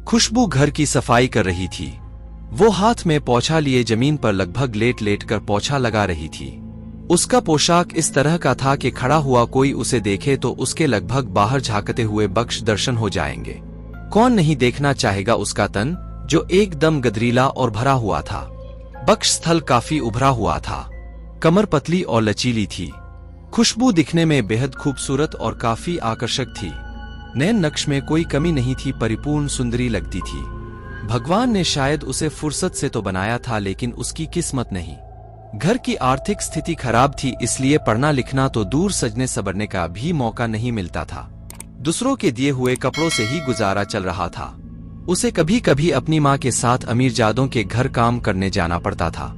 खुशबू घर की सफाई कर रही थी। वो हाथ में पोछा लिए जमीन पर लगभग लेट लेट कर पोछा लगा रही थी। उसका पोशाक इस तरह का था कि खड़ा हुआ कोई उसे देखे तो उसके लगभग बाहर झांकते हुए बख्श दर्शन हो जाएंगे। कौन नहीं देखना चाहेगा उसका तन, जो एकदम गदरीला और भरा हुआ था। बख्श स्थल काफी उभरा हुआ था, कमर पतली और लचीली थी। खुशबू दिखने में बेहद खूबसूरत और काफी आकर्षक थी। नैन नक्श में कोई कमी नहीं थी, परिपूर्ण सुंदरी लगती थी। भगवान ने शायद उसे फुर्सत से तो बनाया था, लेकिन उसकी किस्मत नहीं। घर की आर्थिक स्थिति खराब थी, इसलिए पढ़ना लिखना तो दूर, सजने संवरने का भी मौका नहीं मिलता था। दूसरों के दिए हुए कपड़ों से ही गुजारा चल रहा था। उसे कभी कभी अपनी माँ के साथ अमीरजादों के घर काम करने जाना पड़ता था।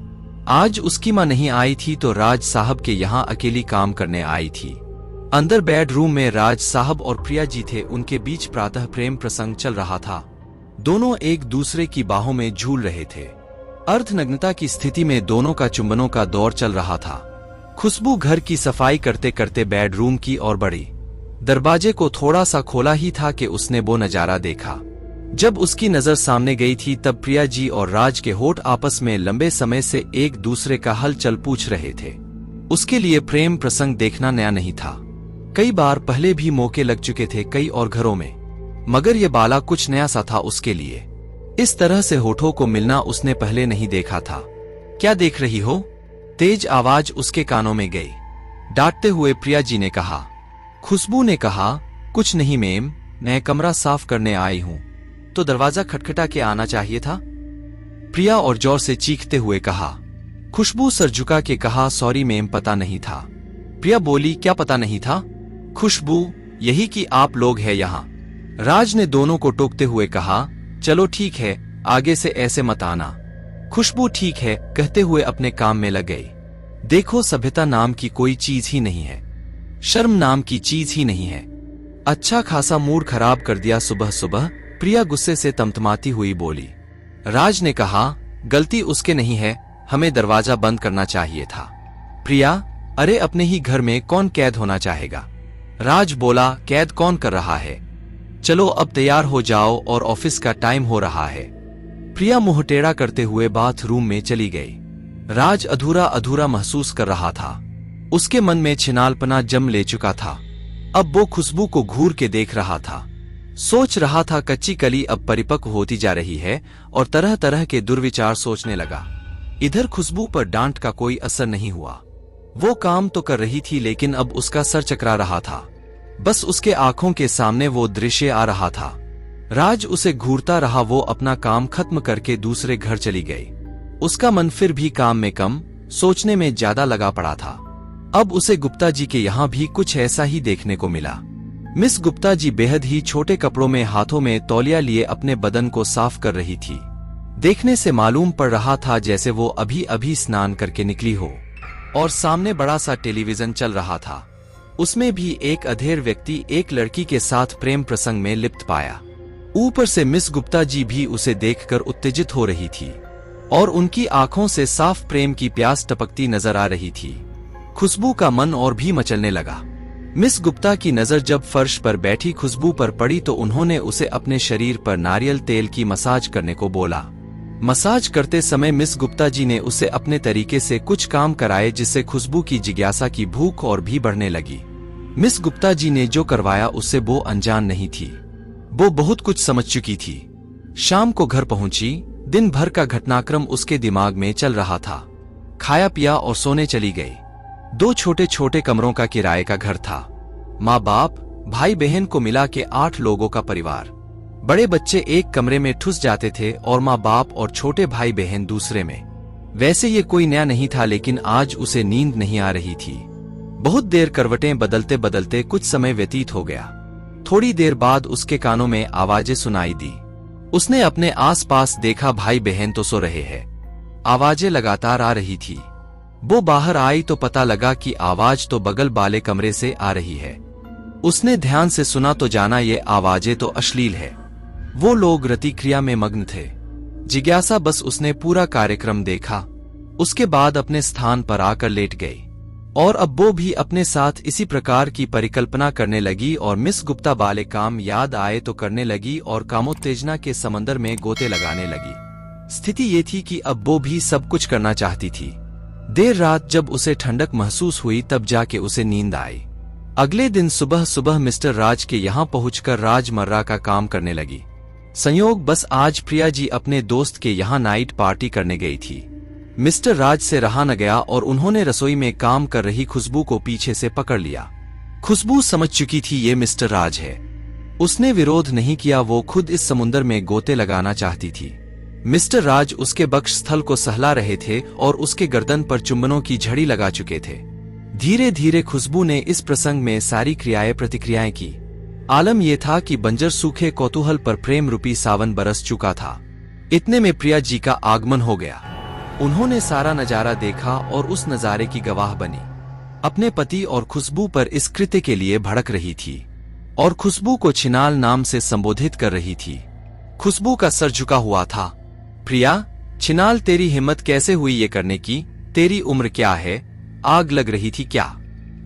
आज उसकी माँ नहीं आई थी तो राज साहब के यहाँ अकेली काम करने आई थी। अंदर बेडरूम में राज साहब और प्रिया जी थे। उनके बीच प्रातः प्रेम प्रसंग चल रहा था। दोनों एक दूसरे की बाहों में झूल रहे थे। अर्धनग्नता की स्थिति में दोनों का चुंबनों का दौर चल रहा था। खुशबू घर की सफाई करते करते बेडरूम की ओर बढ़ी। दरवाजे को थोड़ा सा खोला ही था कि उसने वो नजारा देखा। जब उसकी नजर सामने गई थी तब प्रिया जी और राज के होठ आपस में लंबे समय से एक दूसरे का हलचल पूछ रहे थे। उसके लिए प्रेम प्रसंग देखना नया नहीं था। कई बार पहले भी मौके लग चुके थे कई और घरों में, मगर ये बाला कुछ नया सा था उसके लिए। इस तरह से होठों को मिलना उसने पहले नहीं देखा था। क्या देख रही हो? तेज आवाज उसके कानों में गई। डांटते हुए प्रिया जी ने कहा। खुशबू ने कहा, कुछ नहीं मैम, मैं कमरा साफ करने आई हूं, तो दरवाजा खटखटा के आना चाहिए था। प्रिया और जोर से चीखते हुए कहा। खुशबू सर झुका के कहा, सॉरी मैम, पता नहीं था। प्रिया बोली, क्या पता नहीं था? खुशबू, यही कि आप लोग हैं यहाँ। राज ने दोनों को टोकते हुए कहा, चलो ठीक है, आगे से ऐसे मत आना। खुशबू ठीक है कहते हुए अपने काम में लग गई। देखो, सभ्यता नाम की कोई चीज ही नहीं है, शर्म नाम की चीज ही नहीं है। अच्छा खासा मूड खराब कर दिया सुबह सुबह, प्रिया गुस्से से तमतमाती हुई बोली। राज ने कहा, गलती उसके नहीं है, हमें दरवाजा बंद करना चाहिए था। प्रिया, अरे अपने ही घर में कौन कैद होना चाहेगा? राज बोला, कैद कौन कर रहा है? चलो अब तैयार हो जाओ और ऑफिस का टाइम हो रहा है। प्रिया मुंह टेढ़ा करते हुए बाथरूम में चली गई। राज अधूरा अधूरा महसूस कर रहा था। उसके मन में छिनालपना जम ले चुका था। अब वो खुशबू को घूर के देख रहा था। सोच रहा था कच्ची कली अब परिपक्व होती जा रही है और तरह तरह के दुर्विचार सोचने लगा। इधर खुशबू पर डांट का कोई असर नहीं हुआ। वो काम तो कर रही थी, लेकिन अब उसका सर चकरा रहा था। बस उसके आंखों के सामने वो दृश्य आ रहा था। राज उसे घूरता रहा। वो अपना काम खत्म करके दूसरे घर चली गई। उसका मन फिर भी काम में कम, सोचने में ज्यादा लगा पड़ा था। अब उसे गुप्ता जी के यहाँ भी कुछ ऐसा ही देखने को मिला। मिस गुप्ता जी बेहद ही छोटे कपड़ों में हाथों में तौलिया लिए अपने बदन को साफ कर रही थी। देखने से मालूम पड़ रहा था जैसे वो अभी अभी स्नान करके निकली हो। और सामने बड़ा सा टेलीविजन चल रहा था। उसमें भी एक अधेड़ व्यक्ति एक लड़की के साथ प्रेम प्रसंग में लिप्त पाया। ऊपर से मिस गुप्ता जी भी उसे देखकर उत्तेजित हो रही थी और उनकी आंखों से साफ प्रेम की प्यास टपकती नजर आ रही थी। खुशबू का मन और भी मचलने लगा। मिस गुप्ता की नजर जब फर्श पर बैठी खुशबू पर पड़ी तो उन्होंने उसे अपने शरीर पर नारियल तेल की मसाज करने को बोला। मसाज करते समय मिस गुप्ता जी ने उसे अपने तरीके से कुछ काम कराए, जिससे खुशबू की जिज्ञासा की भूख और भी बढ़ने लगी। मिस गुप्ता जी ने जो करवाया उससे वो अनजान नहीं थी। वो बहुत कुछ समझ चुकी थी। शाम को घर पहुंची। दिन भर का घटनाक्रम उसके दिमाग में चल रहा था। खाया पिया और सोने चली गई। 2 छोटे छोटे कमरों का किराए का घर था। माँ बाप भाई बहन को मिला के 8 लोगों का परिवार। बड़े बच्चे एक कमरे में ठुस जाते थे और माँ बाप और छोटे भाई बहन दूसरे में। वैसे ये कोई नया नहीं था, लेकिन आज उसे नींद नहीं आ रही थी। बहुत देर करवटें बदलते बदलते कुछ समय व्यतीत हो गया। थोड़ी देर बाद उसके कानों में आवाजें सुनाई दी। उसने अपने आसपास देखा, भाई बहन तो सो रहे हैं। आवाजें लगातार आ रही थी। वो बाहर आई तो पता लगा कि आवाज तो बगल वाले कमरे से आ रही है। उसने ध्यान से सुना तो जाना ये आवाजें तो अश्लील है। वो लोग रति क्रिया में मग्न थे। जिज्ञासा बस उसने पूरा कार्यक्रम देखा। उसके बाद अपने स्थान पर आकर लेट गई। और अब वो भी अपने साथ इसी प्रकार की परिकल्पना करने लगी और मिस गुप्ता वाले काम याद आए तो करने लगी और कामोत्तेजना के समंदर में गोते लगाने लगी। स्थिति ये थी कि अब वो भी सब कुछ करना चाहती थी। देर रात जब उसे ठंडक महसूस हुई तब जाके उसे नींद आई। अगले दिन सुबह सुबह मिस्टर राज के यहाँ पहुंचकर राजमर्रा का काम करने लगी। संयोग बस आज प्रिया जी अपने दोस्त के यहाँ नाइट पार्टी करने गई थी। मिस्टर राज से रहा न गया और उन्होंने रसोई में काम कर रही खुशबू को पीछे से पकड़ लिया। खुशबू समझ चुकी थी ये मिस्टर राज है। उसने विरोध नहीं किया, वो खुद इस समुंदर में गोते लगाना चाहती थी। मिस्टर राज उसके बक्ष स्थल को सहला रहे थे और उसके गर्दन पर चुंबनों की झड़ी लगा चुके थे। धीरे धीरे खुशबू ने इस प्रसंग में सारी क्रियाएं प्रतिक्रियाएं की। आलम यह था कि बंजर सूखे कौतूहल पर प्रेम रूपी सावन बरस चुका था। इतने में प्रिया जी का आगमन हो गया। उन्होंने सारा नजारा देखा और उस नजारे की गवाह बनी। अपने पति और खुशबू पर इस कृत्य के लिए भड़क रही थी और खुशबू को छिनाल नाम से संबोधित कर रही थी। खुशबू का सर झुका हुआ था। प्रिया, छिनाल तेरी हिम्मत कैसे हुई ये करने की? तेरी उम्र क्या है? आग लग रही थी क्या?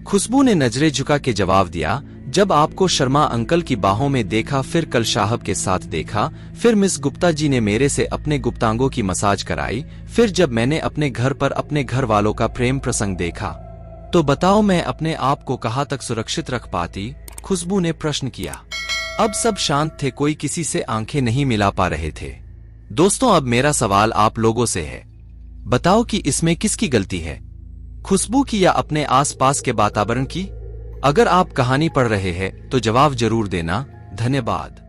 खुशबू ने नजरें झुका के जवाब दिया, जब आपको शर्मा अंकल की बाहों में देखा, फिर कल साहब के साथ देखा, फिर मिस गुप्ता जी ने मेरे से अपने गुप्तांगों की मसाज कराई, फिर जब मैंने अपने घर पर अपने घर वालों का प्रेम प्रसंग देखा, तो बताओ मैं अपने आप को कहाँ तक सुरक्षित रख पाती? खुशबू ने प्रश्न किया। अब सब शांत थे, कोई किसी से आंखें नहीं मिला पा रहे थे। दोस्तों, अब मेरा सवाल आप लोगों से है, बताओ कि इसमें किसकी गलती है, खुशबू की या अपने आसपास के वातावरण की? अगर आप कहानी पढ़ रहे हैं तो जवाब जरूर देना। धन्यवाद।